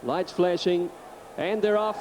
Lights flashing, and they're off.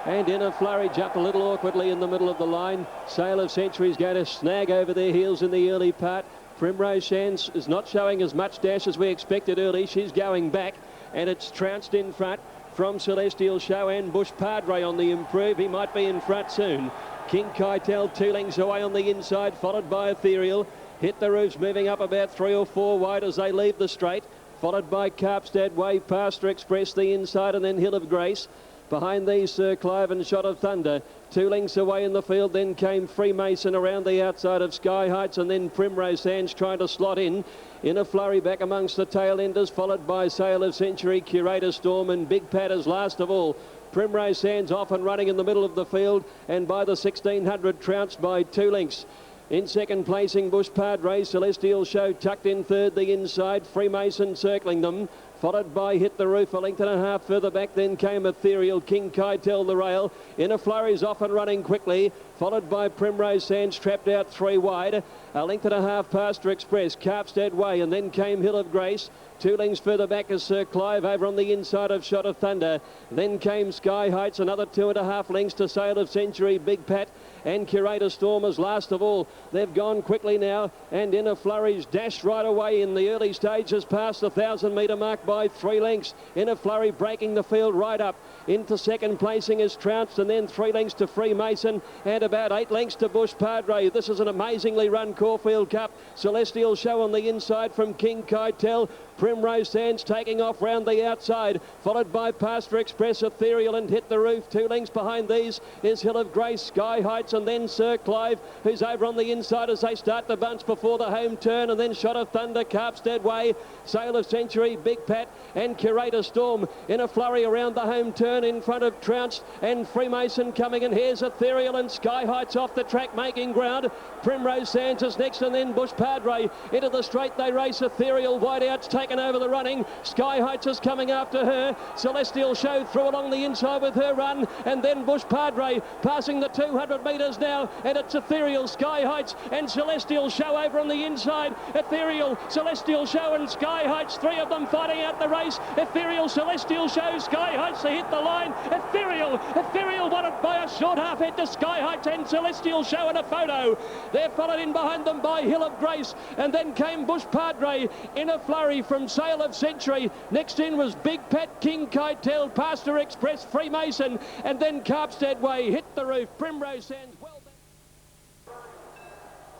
And in a flurry, jump a little awkwardly in the middle of the line. Sail of Century's going to snag over their heels in the early part. Primrose Sands is not showing as much dash as we expected early. She's going back, and it's trounced in front from Celestial Show and Bush Padre on the improve. He might be in front soon. King Keitel 2 lengths away on the inside, followed by Ethereal. Hit the Roof's moving up about 3 or 4 wide as they leave the straight, followed by Carpstad Way, Pastor Express the inside, and then Hill of Grace. Behind these, Sir Clive and Shot of Thunder. 2 lengths away in the field, then came Freemason around the outside of Sky Heights, and then Primrose Sands trying to slot in a flurry back amongst the tail enders, followed by Sail of Century, Curator Storm, and Big Patters last of all. Primrose Sands off and running in the middle of the field, and by the 1600 trounced by 2 lengths. In second placing, Bush Padre, Celestial Show tucked in third the inside, Freemason circling them, followed by Hit the Roof a length and a half further back. Then came Ethereal, King Keitel the rail. In a flurry's off and running quickly, followed by Primrose Sands trapped out 3 wide. A length and a half Pastor Express, Carpstad Way, and then came Hill of Grace. 2 lengths further back is Sir Clive over on the inside of Shot of Thunder. Then came Sky Heights, another 2.5 lengths to Sail of Century, Big Pat, and Curator Storm as last of all. They've gone quickly now, and in a flurry's dash right away in the early stages past the 1,000-metre mark by 3 lengths. In a flurry breaking the field right up. Into second placing is Trounced, and then 3 lengths to Freemason, and about 8 lengths to Bush Padre. This is an amazingly run Caulfield Cup. Celestial Show on the inside from King Keitel. Primrose Sands taking off round the outside, followed by Pastor Express, Ethereal, and Hit the Roof. 2 lengths behind these is Hill of Grace, Sky Heights, and then Sir Clive, who's over on the inside as they start the bunch before the home turn, and then Shot of Thunder, Carpstad Way, Sail of Century, Big Pat, and Curator Storm in a flurry around the home turn in front of Trounced and Freemason coming, and here's Ethereal and Sky Heights off the track making ground. Primrose Sands is next, and then Bush Padre into the straight they race. Ethereal wide out's taken over the running. Sky Heights is coming after her. Celestial Show through along the inside with her run, and then Bush Padre passing the 200 metres now, and it's Ethereal, Sky Heights, and Celestial Show over on the inside. Ethereal, Celestial Show, and Sky Heights, 3 of them fighting out the race. Ethereal, Celestial Show, Sky Heights to hit the line. Ethereal won it by a short half head to Sky Heights and Celestial Show in a photo. They're followed in behind them by Hill of Grace, and then came Bush Padre in a flurry from Sail of Century. Next in was Big Pat, King Keitel, Pastor Express, Freemason, and then Carpstad Way, Hit the Roof, Primrose Sands. Well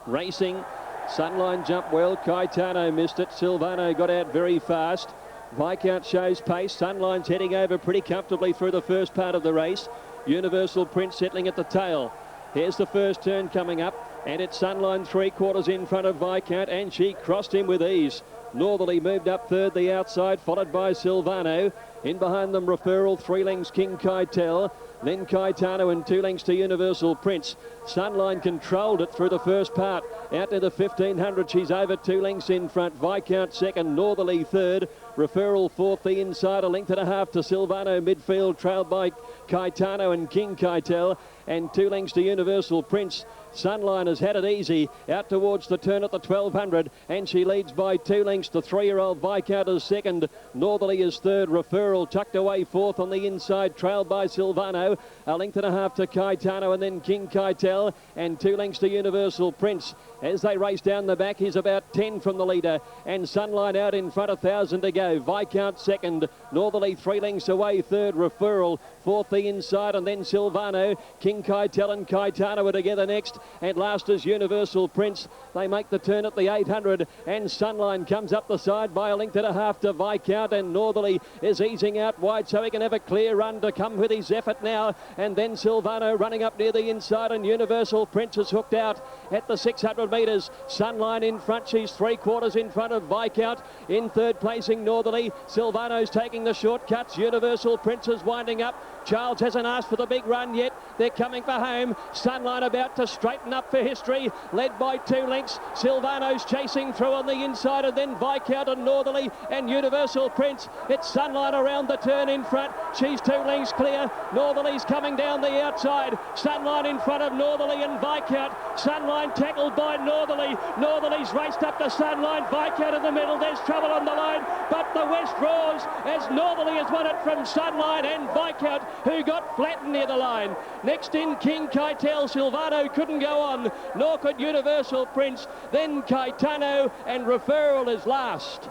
racing, Sunline jumped well, Caetano missed it, Silvano got out very fast. Viscount shows pace, Sunline's heading over pretty comfortably through the first part of the race. Universal Prince settling at the tail. Here's the first turn coming up, and it's Sunline 3/4 in front of Viscount, and she crossed him with ease. Northerly moved up third the outside, followed by Silvano. In behind them, Referral, 3 lengths King Keitel, then Caetano, and 2 lengths to Universal Prince. Sunline controlled it through the first part. Out to the 1500, she's over 2 lengths in front. Viscount second, Northerly third. Referral fourth the inside, a length and a half to Silvano midfield, trailed by Caetano and King Keitel, and 2 lengths to Universal Prince. Sunline has had it easy out towards the turn at the 1200, and she leads by 2 lengths to 3-year-old Viscount is second. Northerly is third. Referral tucked away fourth on the inside, trailed by Silvano. A length and a half to Caetano, and then King Keitel, and 2 lengths to Universal Prince. As they race down the back, he's about 10 from the leader, and Sunline out in front, 1,000 to go. Viscount second, Northerly 3 lengths away third. Referral fourth the inside, and then Silvano. King Keitel and Caetano are together next, and last is Universal Prince. They make the turn at the 800, and Sunline comes up the side by a length and a half to Viscount, and Northerly is easing out wide so he can have a clear run to come with his effort now, and then Silvano running up near the inside, and Universal Prince is hooked out at the 600 metres. Sunline in front, she's 3/4 in front of Viscount. In third placing Northerly. Silvano's taking the shortcuts. Universal Prince is winding up. Charles hasn't asked for the big run yet. They're coming for home. Sunline about to straighten up for history, led by 2 lengths. Silvano's chasing through on the inside, and then Viscount and Northerly and Universal Prince. It's Sunline around the turn in front. She's 2 lengths clear. Northerly's coming down the outside. Sunline in front of Northerly and Viscount. Sunline tackled by Northerly. Northerly's raced up the Sunline. Viscount in the middle. There's trouble on the line, but the West draws as Northerly has won it from Sunline and Viscount, who got flattened near the line. Next in King Keitel. Silvano couldn't go on, nor could Universal Prince. Then Caetano, and Referral is last.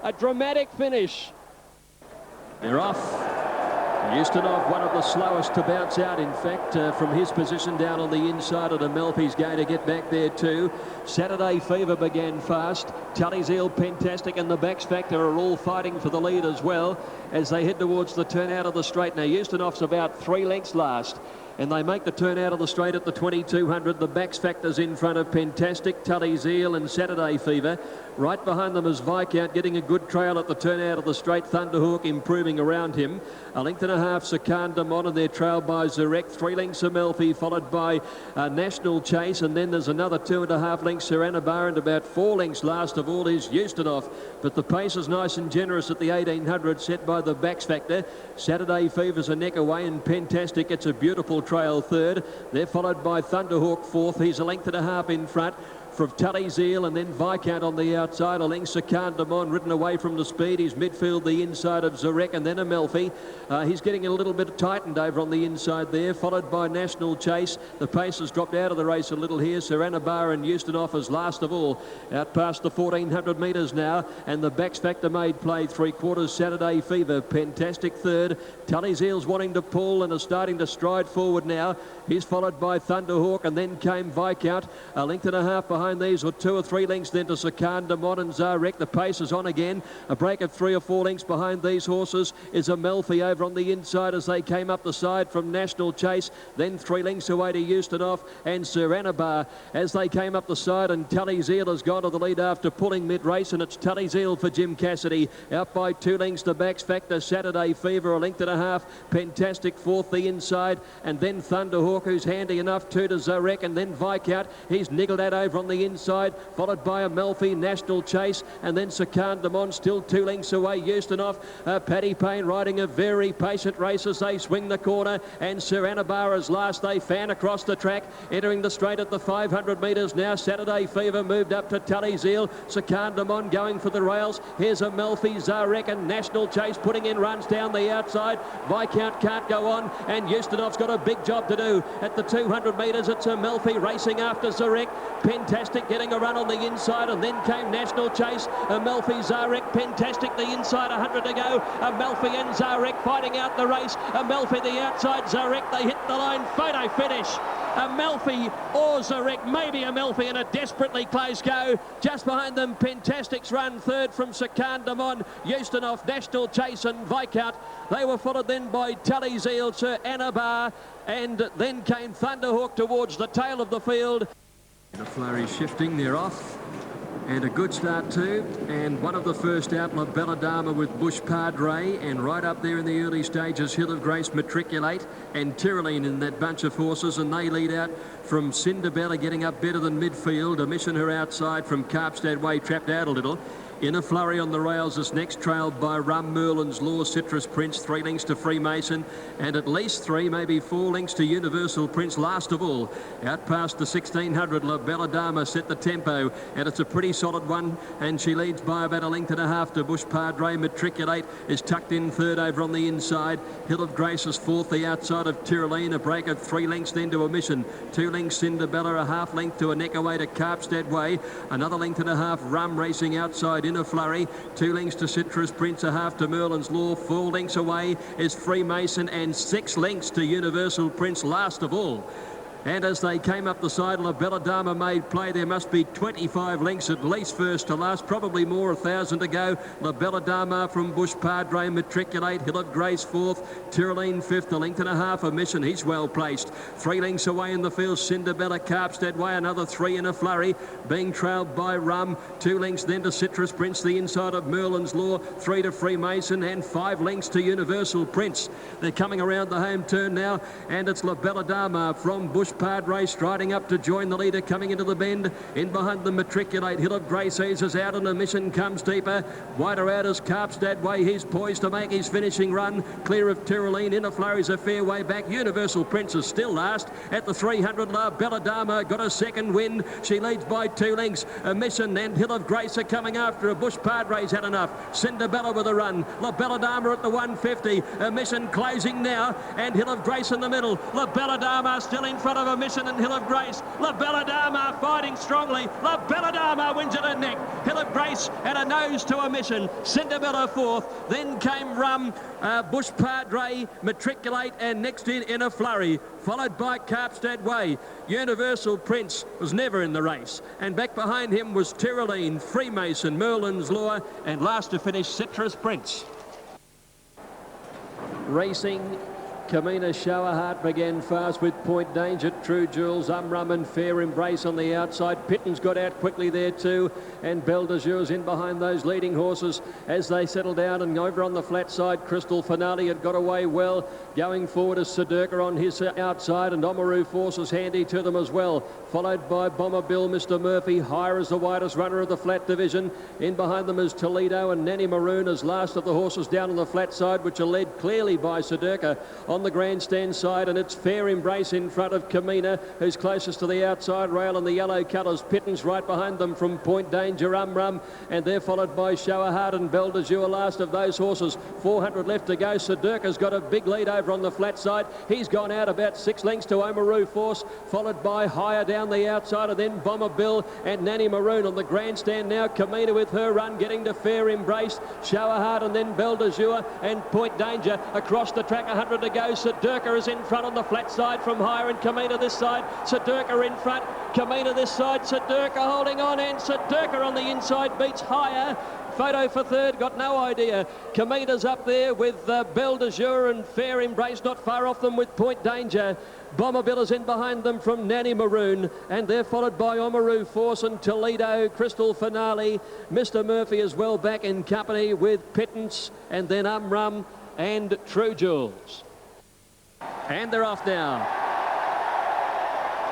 A dramatic finish. They're off. Ustinov, one of the slowest to bounce out, in fact, from his position down on the inside of the Melfi's going to get back there too. Saturday Fever began fast. Tully's Eel, Pentastic and the Backs Factor are all fighting for the lead as well as they head towards the turn out of the straight. Now Ustinov's about 3 lengths last, and they make the turn out of the straight at the 2200. The Backs Factor's in front of Pentastic, Tully's Eel and Saturday Fever. Right behind them is Viscount, getting a good trail at the turn out of the straight. Thunderhawk improving around him. 1.5 lengths, Sakan Damon, and they're trailed by Zarek. 3 lengths Amalfi, followed by National Chase, and then there's another 2.5 lengths Seranabar, and about 4 lengths last of all is Ustinov. But the pace is nice and generous at the 1800, set by the Backs Factor. Saturday Fever's a neck away, and Pentastic gets a beautiful trail third. They're followed by Thunderhawk fourth. He's 1.5 lengths in front from Tully's Eel, and then Viscount on the outside. 1 length Sakan Damon ridden away from the speed. He's midfield the inside of Zarek, and then Amalfi. He's getting a little bit tightened over on the inside there, followed by National Chase. The pace has dropped out of the race a little here. Seranabar and Ustinov is last of all, out past the 1400 metres now, and the Backs Factor made play 3/4. Saturday Fever, Pentastic third. Tully's Eel's wanting to pull and is starting to stride forward now. He's followed by Thunderhawk, and then came Viscount. 1.5 lengths behind these, or 2 or 3 lengths then to Sakan Damon and Zarek. The pace is on again. A break of 3 or 4 lengths behind these horses is Amalfi over on the inside as they came up the side from National Chase. Then 3 lengths away to Ustinov and Seranabar as they came up the side, and Tully's Eel has gone to the lead after pulling mid-race, and it's Tully's Eel for Jim Cassidy. Out by 2 lengths to Backs Factor. Saturday Fever 1.5 lengths. Pentastic fourth the inside, and then Thunderhawk, who's handy enough too, to Zarek, and then Viscount. He's niggled that over on the inside, followed by Amalfi, National Chase, and then Sakan Damon still 2 lengths away. Ustinov, Paddy Payne riding a very patient race as they swing the corner, and Seranabar is last. They fan across the track, entering the straight at the 500 metres now. Saturday Fever moved up to Tully's Eel. Sakan Damon going for the rails. Here's Amalfi, Zarek and National Chase putting in runs down the outside. Viscount can't go on, and Ustinov's got a big job to do. At the 200 metres, it's Amalfi racing after Zarek. Pentastic getting a run on the inside, and then came National Chase. Amalfi, Zarek, Pentastic the inside, 100 to go. Amalfi and Zarek fighting out the race. Amalfi the outside, Zarek, they hit the line. Photo finish. Amalfi or Zarek, maybe Amalfi in a desperately close go. Just behind them, Pentastic's run third from Sakan Damon, Ustinov, National Chase and Viscount. They were followed then by Tully's Eel, Seranabar, and then came Thunderhawk towards the tail of the field. The flurry shifting, they're off. And a good start too, and one of the first out, La Bella Dama with Bush Padre, and right up there in the early stages, Hill of Grace, Matriculate and Tyroline in that bunch of horses, and they lead out from Cinderbella, getting up better than midfield. A mission her outside from Carpstad Way, trapped out a little. In a flurry on the rails is next, trailed by Rum, Merlin's Law, Citrus Prince, 3 lengths to Freemason, and at least 3, maybe 4 lengths to Universal Prince. Last of all, out past the 1600, La Bella Dama set the tempo, and it's a pretty solid one, and she leads by about 1.5 lengths to Bush Padre. Matriculate is tucked in third over on the inside. Hill of Grace is fourth, the outside of Tyroline. A break of 3 lengths then to a mission. 2 lengths Cinderbella, a 1/2 length to a neck away to Carpstad Way. Another 1.5 lengths Rum racing outside in a flurry. 2 lengths to Citrus Prince, a 1/2 to Merlin's Law. 4 lengths away is Freemason, and 6 lengths to Universal Prince last of all. And as they came up the side, La Bella Dama made play. There must be 25 lengths at least first to last, probably more, 1,000 to go. La Bella Dama from Bush Padre, Matriculate, Hill of Grace fourth, Tyroline fifth, 1.5 lengths a mission. He's well placed. 3 lengths away in the field, Cinderbella, Carpstad Way, another 3 in a flurry, being trailed by Rum. 2 lengths then to Citrus Prince, the inside of Merlin's Law, 3 to Freemason, and 5 lengths to Universal Prince. They're coming around the home turn now, and it's La Bella Dama from Bush Padre striding up to join the leader coming into the bend. In behind them, Matriculate. Hill of Grace eases out and Mission comes deeper. Wider out is Carpstad Way. He's poised to make his finishing run. Clear of Tyroline. Inner Flurry's a fair way back. Universal Prince is still last. At the 300, La Belladama got a second wind. She leads by 2 lengths. Mission and Hill of Grace are coming after her. Bush Padre's had enough. Cinderbella with a run. La Belladama at the 150. Mission closing now. And Hill of Grace in the middle. La Belladama still in front of Mission and Hill of Grace. La Belladama fighting strongly. La Belladama wins at a neck. Hill of Grace and a nose to Mission. Cinderbella fourth. Then came Rum, Bush Padre, Matriculate, and next in a flurry, followed by Carpstad Way. Universal Prince was never in the race, and back behind him was Tyroline, Freemason, Merlin's Law, and last to finish Citrus Prince. Racing, Kamina Showerheart began fast with Point Danger, True Jewels, Rum and Fair Embrace on the outside. Pitton's got out quickly there too, and Belle de Jour's in behind those leading horses as they settle down. And over on the flat side, Crystal Finale had got away well. Going forward is Sedurka on his outside, and Oamaru Forces handy to them as well. Followed by Bomber Bill, Mr. Murphy. Higher is the widest runner of the flat division. In behind them is Toledo, and Nanny Maroon as last of the horses down on the flat side, which are led clearly by Sedurka on the grandstand side. And it's Fair Embrace in front of Kamina, who's closest to the outside rail in the yellow colours. Pitton's right behind them from Point Danger, Rum, and they're followed by Showerheart and Belle de Jour, last of those horses. 400 left to go. Sedurka's got a big lead over on the flat side. He's gone out about 6 lengths to Oamaru Force, followed by Higher down the outside, and then Bomber Bill and Nanny Maroon on the grandstand now. Kamina with her run getting to Fair Embrace, Showerheart, and then Belle de Jour and Point Danger across the track. 100 to go. Sedurka is in front on the flat side from Higher, and Kamina this side. Sedurka in front, Kamina this side. Sedurka holding on, and Sedurka on the inside beats Higher. Photo for third, got no idea. Kamina's up there with Belle de Jour and Fair Embrace not far off them with Point Danger. Bomberbill is in behind them from Nanny Maroon, and they're followed by Oamaru Force and Toledo, Crystal Finale. Mr. Murphy is well back in company with Pittance, and then Rum and True Jewels. And they're off now.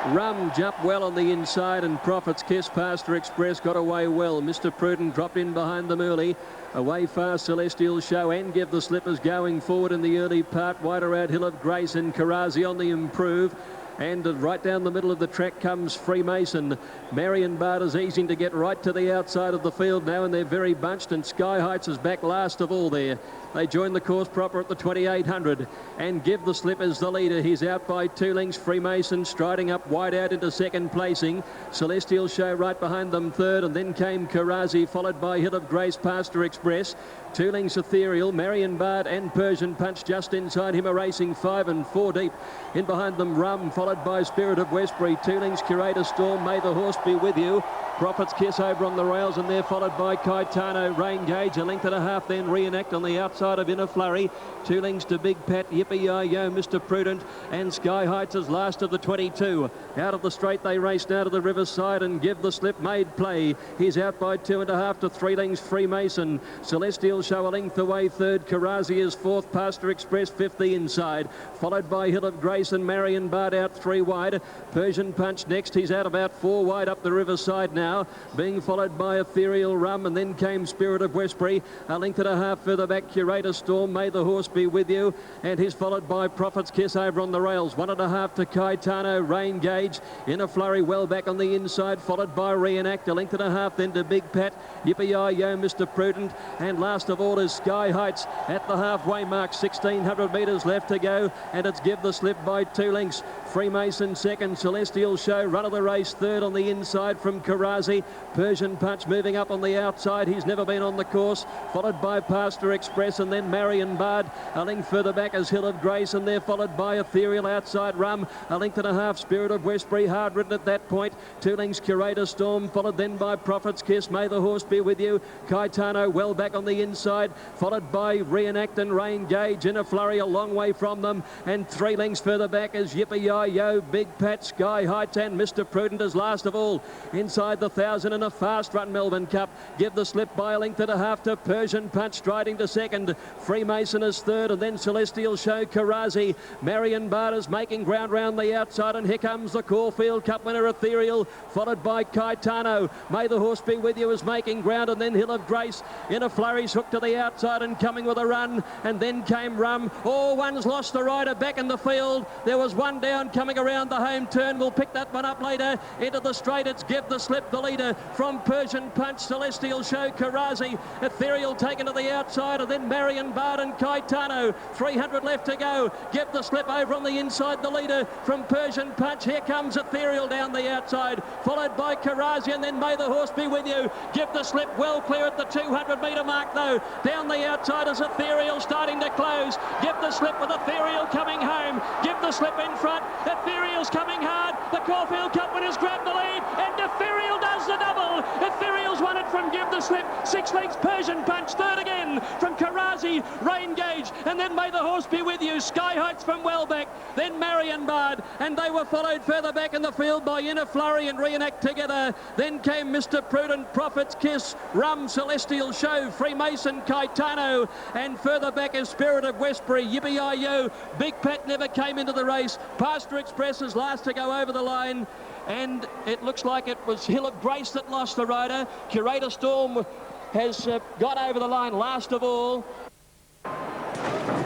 Rum jumped well on the inside, and Prophet's Kiss, Pastor Express got away well. Mr. Prudent dropped in behind them early. Away fast Celestial Show and Give the Slippers going forward in the early part. Wider out Hill of Grace and Karazi on the improve. And right down the middle of the track comes Freemason. Marion Bard is easing to get right to the outside of the field now, and they're very bunched, and Sky Heights is back last of all there. They join the course proper at the 2800, and Give the Slippers the leader. He's out by 2 lengths. Freemason striding up wide out into second placing. Celestial Show right behind them third, and then came Karazi, followed by Hill of Grace, Pastor Express. 2 lengths Ethereal, Marion Bard and Persian Punch just inside him are racing 5 and 4 deep. In behind them Rum, followed by Spirit of Westbury. 2 lengths Curator Storm, May the Horse Be With You. Prophet's Kiss over on the rails, and they're followed by Caetano, Rain Gauge, 1.5 lengths, then Reenact on the outside of Inner Flurry. 2 lengths to Big Pat, Yippee-Yi-Yo, Mr. Prudent, and Sky Heights is last of the 22. Out of the straight they race now to the riverside, and Give the Slip made play. He's out by 2.5 to 3 lengths Freemason. Celestial Show a length away third. Karazi is fourth. Pastor Express 50 inside, followed by Hill of Grace and Marion Bard out 3 wide. Persian Punch next. He's out about 4 wide up the riverside now, being followed by Ethereal Rum, and then came Spirit of Westbury. 1.5 lengths further back Curator Storm, May the Horse Be With You, and he's followed by Prophet's Kiss over on the rails. 1.5 to Caetano, Rain Gauge. Inner Flurry well back on the inside, followed by Reenact. 1.5 lengths then to Big Pat, Yippee-Yi-Yo, Mr. Prudent, and last of all is Sky Heights at the halfway mark. 1,600 metres left to go, and it's Give the Slip by 2 lengths. Freemason second, Celestial Show run of the race third on the inside from Karazi. Persian Punch moving up on the outside. He's never been on the course, followed by Pastor Express, and then Marion Bard. 1 length further back is Hill of Grace, and they're followed by Ethereal outside Rum. 1.5 lengths Spirit of Westbury, hard ridden at that point. 2 lengths Curator Storm, followed then by Prophet's Kiss, May the Horse Be With You. Caetano well back on the inside, followed by Reenact and Rain Gauge. Inner Flurry a long way from them, and 3 lengths further back is Yippee-Yi-Yo, Big Pat, Sky Heights, and Mr. Prudent is last of all. Inside the 1,000 in a fast run Melbourne Cup. Give the Slip by 1.5 lengths to Persian Punch, striding to second. second. Freemason is third, and then Celestial Show Karazi. Marion Barter's making ground round the outside, and here comes the Caulfield Cup winner Ethereal, followed by Caetano. May the Horse Be With You is making ground, and then Hill of Grace in a flourish, hooked to the outside and coming with a run, and then came Rum. Oh, one's lost the rider back in the field. There was one down coming around the home turn. We'll pick that one up later. Into the straight, it's Give the Slip, the leader from Persian Punch. Celestial Show Karazi. Ethereal taken to the outside, and then Marion Barden, Caetano. 300 left to go. Give the Slip over on the inside, the leader from Persian Punch. Here comes Ethereal down the outside, followed by Karazi, and then May the Horse Be With You. Give the Slip well clear at the 200 metre mark though. Down the outside is Ethereal starting to close. Give the Slip with Ethereal coming home. Give the Slip in front. Ethereal's coming hard. The Caulfield Cup winners grab the lead, and Ethereal does the double. Ethereal's won it from Give the Slip. 6 lengths Persian Punch. Third again from Karazi, Rain Gauge, and then May the Horse Be With You. Sky Heights from Welbeck, then Marion Bard, and they were followed further back in the field by Inner Flurry and Reenact Together. Then came Mr. Prudent, Prophet's Kiss, Rum, Celestial Show, Freemason, Caetano, and further back is Spirit of Westbury, Yippee-Yi-Yo. Big Pat never came into the race. Pastor Express is last to go over the line, and it looks like it was Hill of Grace that lost the rider. Curator Storm has got over the line last of all.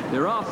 They're off.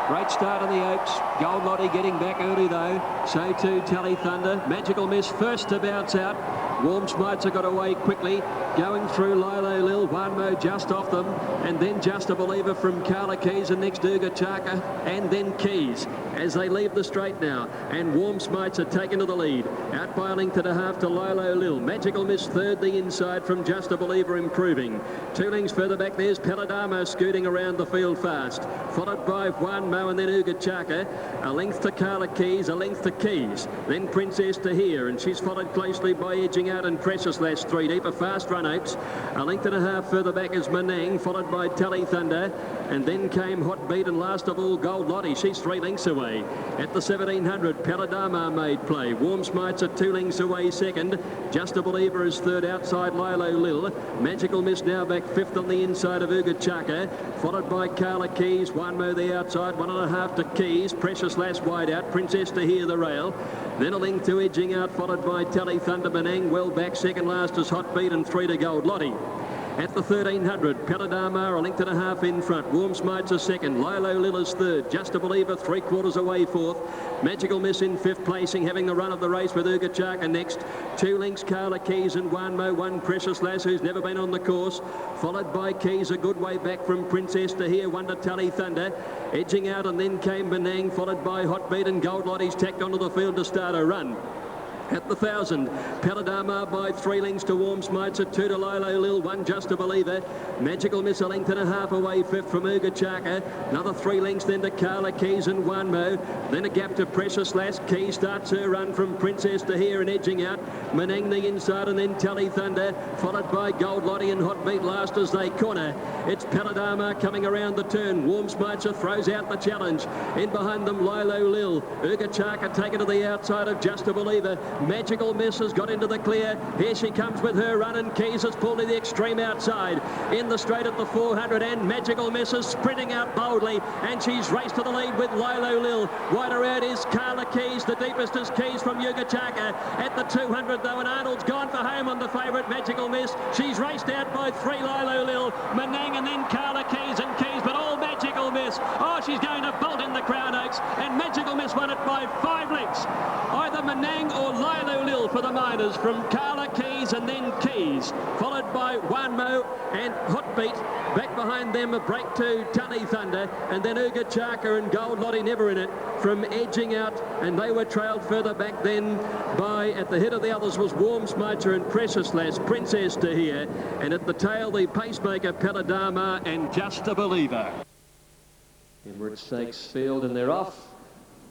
Great start on the Oaks. Gold Lottie getting back early though. So too Tally Thunder. Magical Miss first to bounce out. Warm Smites got away quickly. Going through Lilo Lil. Wanmo just off them. And then Just a Believer from Carla Keys, and next Urga Chaka. And then Keys as they leave the straight now. And Warm Smites are taken to the lead. Out by a length and a half to Lilo Lil. Magical Miss third the inside from Just a Believer improving. 2 lengths further back there's Paladamo scooting around the field fast. Followed by Wanmo and then Urga Chaka. A length to Carla Keys, a length to Keys. Then Princess to Here, and she's followed closely by Edging Out and Precious Lass 3 deep. A fast run Oaks. A length and a half further back is Menang, followed by Tally Thunder. And then came Hot Beat, and last of all Gold Lottie. She's 3 lengths away. At the 1700, Paladama made play. Warm Smites are 2 lengths away second. Just a Believer is third outside Lilo Lil. Magical Miss now back fifth on the inside of Urga Chaka, followed by Carla Keys. Wanmo the outside, 1.5 to Keys. Precious Lass wide out. Princess to Hear the rail. Then a length to Edging Out, followed by Tally Thunder. Menang well back. Second last is Hot Beat, and 3 to Gold Lottie. At the 1300, Paladama a length and a half in front. Warm Smites are second. Lilo Lil is third. Just a Believer 3/4 away fourth. Magical Miss in fifth placing, having the run of the race with Urga Chaka next. 2 lengths Carla Keys and Wanmo. 1 Precious Lass, who's never been on the course. Followed by Keys a good way back from Princess to Here. 1 to Tally Thunder. Edging Out, and then came Menang, followed by Hot Beat, and Gold Lottie's tacked onto the field to start a run. At the 1000, Paladama by 3 lengths to Warm Smites, at 2 to Lilo Lil, 1 Just a Believer. Magical Miss a length and a half away fifth from Urga Chaka. Another 3 lengths then to Carla Keys and Wanmo. Then a gap to Precious Lass. Keys starts her run from Princess to Here and Edging Out. Menang the inside, and then Tally Thunder, followed by Gold Lottie and Hot Beat last as they corner. It's Paladama coming around the turn. Warm Smites throws out the challenge. In behind them Lilo Lil. Urga Chaka taken to the outside of Just a Believer. Magical Miss has got into the clear. Here she comes with her run, and Keys has pulled to the extreme outside. In the straight at the 400, and Magical Miss is sprinting out boldly, and she's raced to the lead with Lilo Lil. Wider out is Carla Keys. The deepest is Keys from Urga Chaka. At the 200 though, and Arnold's gone for home on the favourite Magical Miss. She's raced out by 3 Lilo Lil, Menang, and then Carla Keys and Keys, but all Magical Miss. Oh, she's going to bolt in the Crown Oaks, and Magical Miss won it by 5 lengths. Either Menang or Lilo Lil for the Miners from Carla Keys and then Keys, followed by Wanmo and Hot Beat. Back behind them a break to Tally Thunder, and then Urga Chaka and Gold Lottie never in it from Edging Out, and they were trailed further back then by, at the head of the others was Warm Smites and Precious Lass, Princess to Here, and at the tail the pacemaker Paladama and Just a Believer. Emirates Stakes field, and they're off.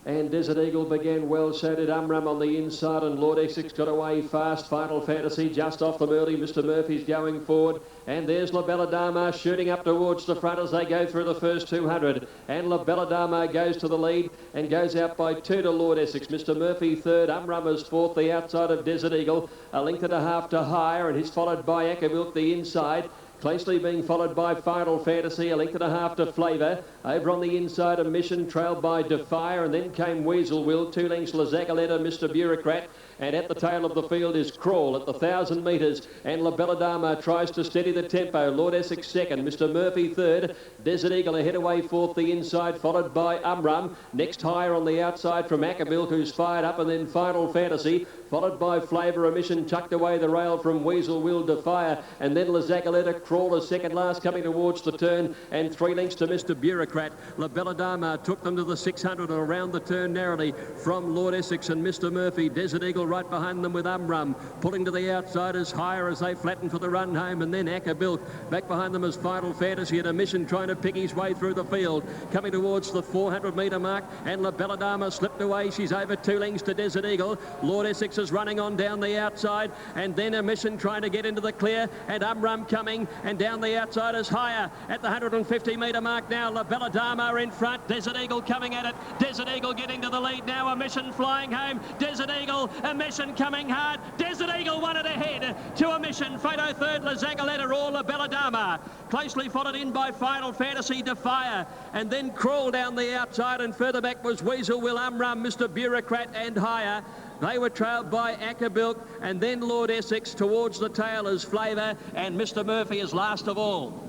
And Desert Eagle began well, so did Umram on the inside, and Lord Essex got away fast. Final Fantasy just off them early. Mr. Murphy's going forward, and there's La Bella Dama shooting up towards the front as they go through the first 200. And La Bella Dama goes to the lead and goes out by 2 to Lord Essex. Mr. Murphy third, Umram is fourth, the outside of Desert Eagle. A length and a half to Higher, and he's followed by Ackervilk the inside. closely being followed by Final Fantasy, a length and a half to Flavour. Over on the inside, a Mission, trailed by Defier, and then came Weasel Will, 2 lengths La Zagaleta, Mr. Bureaucrat, and at the tail of the field is Crawl at the 1,000 metres, and La Belladama tries to steady the tempo. Lord Essex second, Mr. Murphy third, Desert Eagle ahead away fourth the inside, followed by Umrum. Next higher on the outside from Ackerbilk, who's fired up, and then Final Fantasy, followed by Flavour, a Mission, tucked away the rail from Weasel Will, Defier, and then La Zagaleta, Crawl as second last coming towards the turn, and 3 lengths to Mr. Bureaucrat. La Belladama took them to the 600 and around the turn narrowly from Lord Essex and Mr. Murphy. Desert Eagle right behind them with Umrum, pulling to the outsiders higher as they flatten for the run home, and then Ackerbilk back behind them as Final Fantasy, and a Mission trying to pick his way through the field, coming towards the 400 metre mark, and La Belladama slipped away. She's over 2 lengths to Desert Eagle. Lord Essex is running on down the outside, and then a Mission trying to get into the clear, and Umrum coming, and down the outside is higher at the 150 metre mark now. La Belladama in front, Desert Eagle coming at it, Desert Eagle getting to the lead now, a Mission flying home, Desert Eagle, a Mission coming hard, Desert Eagle won it ahead to a Mission, Fado third, La Zagaleta or La Belladama, closely followed in by Final Fantasy, Defier, and then Crawl down the outside, and further back was Weasel Will, Umrum, Mr. Bureaucrat and higher. They were trailed by Ackerbilk, and then Lord Essex. Towards the tail is Flavour, and Mr. Murphy is last of all.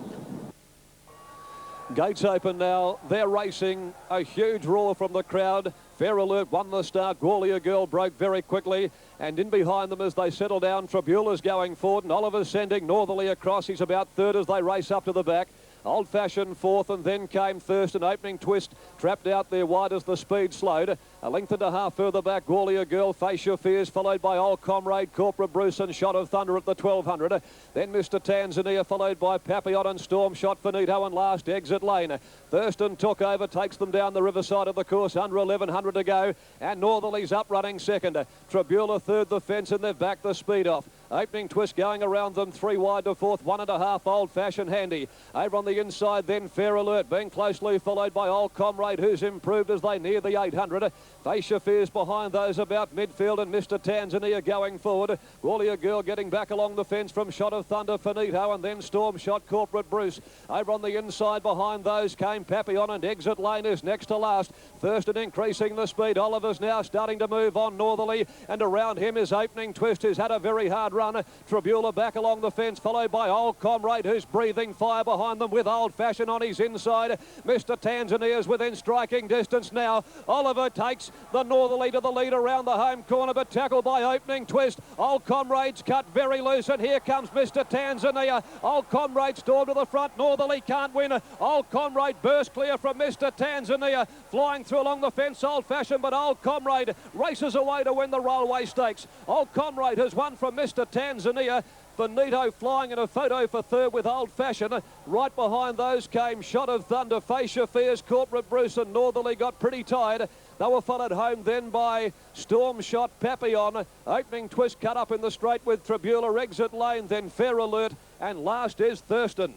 Gates open now. They're racing. A huge roar from the crowd. Fair Alert won the start. Gawlia Girl broke very quickly. And in behind them as they settle down, Tribula's going forward, and Oliver's sending Northerly across. He's about third as they race up to the back. Old Fashioned fourth, and then came Thurston. Opening Twist trapped out there wide as the speed slowed. A length and a half further back, Gawlia Girl, Face Your Fears, followed by Old Comrade, Corporate Bruce and Shot of Thunder at the 1200. Then Mr. Tanzania, followed by Papillon and Storm Shot, Finito, and last Exit Lane. Thurston took over, takes them down the riverside of the course, under 1100 to go, and Northerly's up running second. Tribula third the fence, and they've backed the speed off. Opening Twist going around them, 3 wide to fourth, 1.5 Old Fashioned Handy. Over on the inside then Fair Alert, being closely followed by Old Comrade, who's improved as they near the 800. Face Your Fears behind those about midfield, and Mr. Tanzania going forward. Gawlia Girl getting back along the fence from Shot of Thunder, Finito, and then Storm Shot, Corporate Bruce. Over on the inside behind those came Papillon, and Exit Lane is next to last. Thurston increasing the speed. Oliver's now starting to move on Northerly, and around him is Opening Twist, who's had a very hard run. Tribula back along the fence, followed by Old Comrade, who's breathing fire behind them with Old Fashioned on his inside. Mr. Tanzania's within striking distance now. Oliver takes the Northerly to the lead around the home corner, but tackled by Opening Twist. Old Comrade's cut very loose, and here comes Mr. Tanzania. Old Comrade stormed to the front. Northerly can't win. Old Comrade burst clear from Mr. Tanzania. Flying through along the fence, Old Fashioned, but Old Comrade races away to win the Railway Stakes. Old Comrade has won from Mr. Tanzania. Finito flying in a photo for third with Old Fashioned. Right behind those came Shot of Thunder, Face Your Fears, Corporate Bruce, and Northerly got pretty tired. They were followed home then by Storm Shot, Papillon. Opening Twist cut up in the straight with Tribula, Exit Lane, then Fair Alert, and last is Thurston.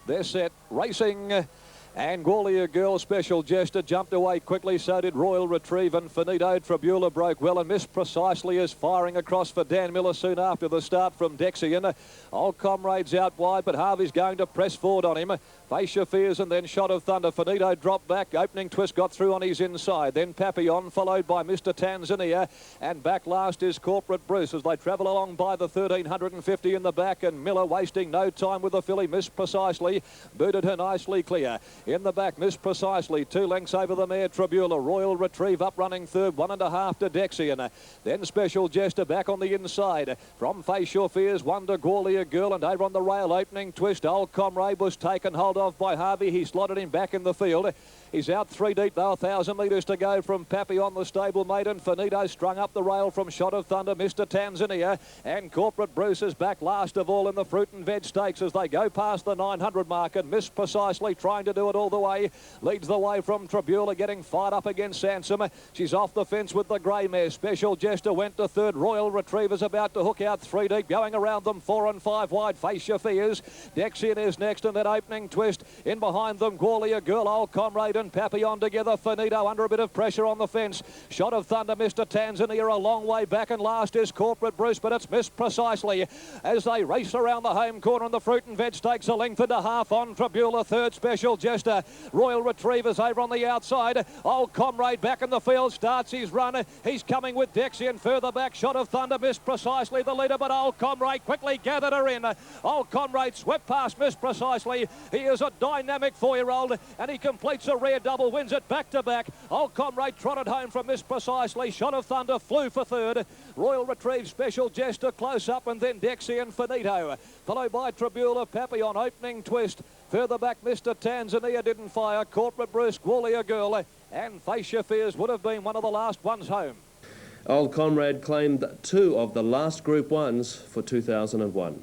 They're set, racing. And Gawlia Girl, Special Jester, jumped away quickly. So did Royal Retrieve, and Finito. Tribula broke well, and Miss Precisely is firing across for Dan Miller soon after the start from Dexian. Old Comrade's out wide, but Harvey's going to press forward on him. Face Your Fears, and then Shot of Thunder. Finito dropped back. Opening Twist got through on his inside. Then Papillon, followed by Mr. Tanzania. And back last is Corporate Bruce as they travel along by the 1350 in the back. And Miller wasting no time with the filly. Miss Precisely booted her nicely clear. In the back, Miss Precisely, 2 lengths over the mare Tribula. Royal Retrieve up running third, 1.5 to Dexian. Then Special Jester back on the inside. From Face Your Fears, 1 to Gawlia Girl, and over on the rail, Opening Twist. Old Comrade was taken hold of by Harvey. He slotted him back in the field. He's out 3 deep though, 1,000 metres to go from Papillon, the stable maiden. Finito strung up the rail from Shot of Thunder, Mr. Tanzania, and Corporate Bruce is back last of all in the Fruit and Veg Stakes as they go past the 900 mark, and Miss Precisely trying to do it forward all the way. Leads the way from Tribula, getting fired up against Sansom. She's off the fence with the grey mare. Special Jester went to third. Royal Retrievers about to hook out 3 deep. Going around them 4 and 5 wide. Face Your Fears. Dexian is next in that opening twist. In behind them, Gaulia Girl, Old Comrade and Papillon together. Finito under a bit of pressure on the fence. Shot of Thunder, Mr. Tanzania a long way back, and last is Corporate Bruce, but it's missed precisely as they race around the home corner, and the Fruit and Veg takes a length and a half on Tribula. Third, Special Jester. Royal Retrievers over on the outside. Old Comrade back in the field, starts his run. He's coming with Dexian further back. Shot of Thunder missed precisely the leader, but Old Comrade quickly gathered her in. Old Comrade swept past, missed precisely. He is a dynamic 4-year-old, and he completes a rare double, wins it back to back. Old Comrade trotted home from Miss Precisely. Shot of Thunder flew for third. Royal Retrieve, Special Jester close up, and then Dexian Finito. Followed by Tribula, Papillon, opening twist. Further back, Mr. Tanzania didn't fire. Corporate Bruce, Gaulia Girl, and Face Your Fears would have been one of the last ones home. Old Comrade claimed 2 of the last Group 1s for 2001.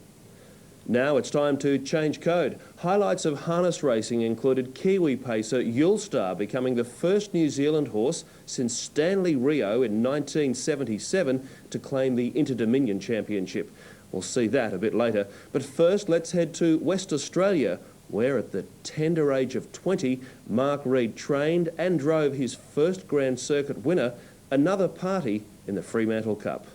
Now it's time to change code. Highlights of harness racing included Kiwi pacer Yulstar becoming the first New Zealand horse since Stanley Rio in 1977 to claim the Inter-Dominion Championship. We'll see that a bit later. But first, let's head to West Australia, where at the tender age of 20, Mark Reed trained and drove his first Grand Circuit winner, Another Party, in the Fremantle Cup.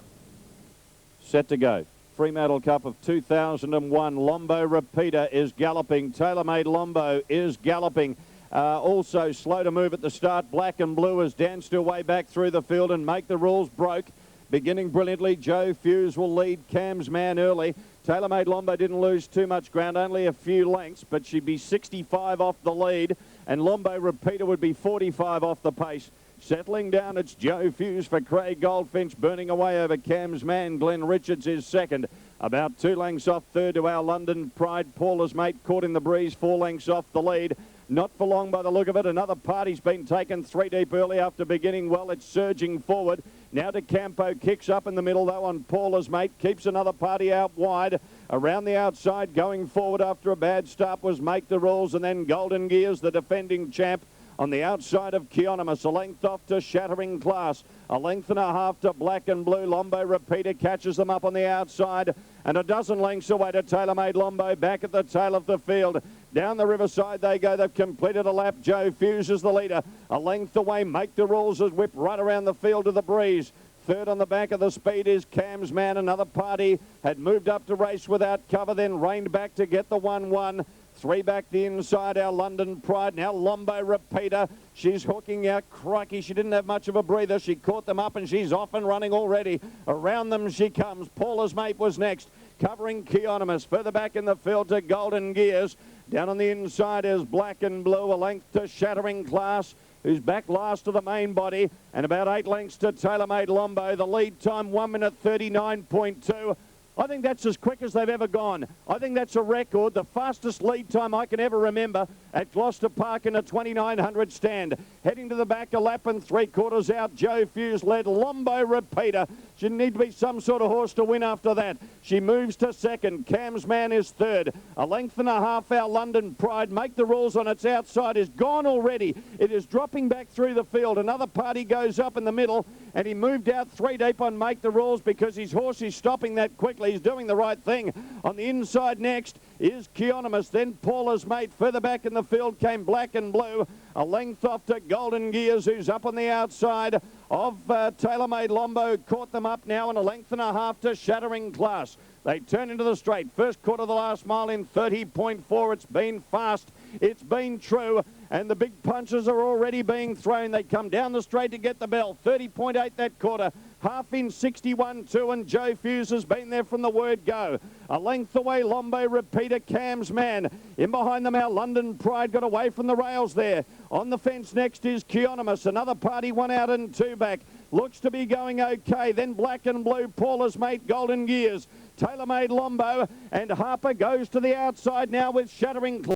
Set to go. Fremantle Cup of 2001. Lombo Repeater is galloping. Tailor-Made Lombo is galloping. Also slow to move at the start. Black and Blue has danced her way back through the field, and Make the Rules broke. Beginning brilliantly, Joe Fuse will lead Cam's Man early. Tailor-Made Lombo didn't lose too much ground, only a few lengths, but she'd be 65 off the lead, and Lombo Repeater would be 45 off the pace. Settling down, it's Joe Fuse for Craig Goldfinch, burning away over Cam's Man. Glenn Richards is second. About 2 lengths off third to Our London Pride. Paula's Mate caught in the breeze, 4 lengths off the lead. Not for long by the look of it. Another Party's been taken 3 deep early after beginning well. It's surging forward. Now to Campo, kicks up in the middle though on Paula's Mate. Keeps Another Party out wide. Around the outside, going forward after a bad start was Make the Rules, and then Golden Gears, the defending champ. On the outside of Keonimus, a length off to Shattering Class. A length and a half to Black and Blue. Lombo Repeater catches them up on the outside. And a dozen lengths away to Tailor-Made Lombo back at the tail of the field. Down the riverside they go. They've completed a lap. Joe Fuse is the leader. A length away, Make the Rules has whipped right around the field to the breeze. Third on the back of the speed is Cam's Man. Another Party had moved up to race without cover, then reined back to get the 1-1. 3 back the inside, Our London Pride. Now Lombo Repeater. She's hooking out. Crikey, she didn't have much of a breather. She caught them up and she's off and running already. Around them she comes. Paula's Mate was next, covering Keonimus. Further back in the field to Golden Gears. Down on the inside is Black and Blue. A length to Shattering Class, who's back last to the main body. And about 8 lengths to Tailor-Made Lombo. The lead time 1 minute 39.2. I think that's as quick as they've ever gone. I think that's a record, the fastest lead time I can ever remember at Gloucester Park in a 2900 stand. Heading to the back, a lap and 3/4 out. Joe Fuse led. Lombo Repeater. She need to be some sort of horse to win after that. She moves to second. Cam's Man is third. A length and a half, Our London Pride. Make the Rules on its outside is gone already. It is dropping back through the field. Another Party goes up in the middle, and he moved out 3 deep on Make the Rules because his horse is stopping that quickly. He's doing the right thing. On the inside next is Keonimus, then Paula's Mate. Further back in the field came Black and Blue. A length off to Golden Gears, who's up on the outside of Tailor-Made Lombo. Caught them up now, and a length and a half to Shattering Class. They turn into the straight. First quarter of the last mile in 30.4. It's been fast. It's been true. And the big punches are already being thrown. They come down the straight to get the bell. 30.8 that quarter. Half in 61.2, and Joe Fuse has been there from the word go. A length away, Lombo Repeater, Cam's Man. In behind them, Our London Pride got away from the rails there. On the fence next is Keonimus. Another Party, 1 out and 2 back. Looks to be going okay. Then Black and Blue, Paula's Mate, Golden Gears. Tailor-Made Lombo, and Harper goes to the outside now with Shattering Class.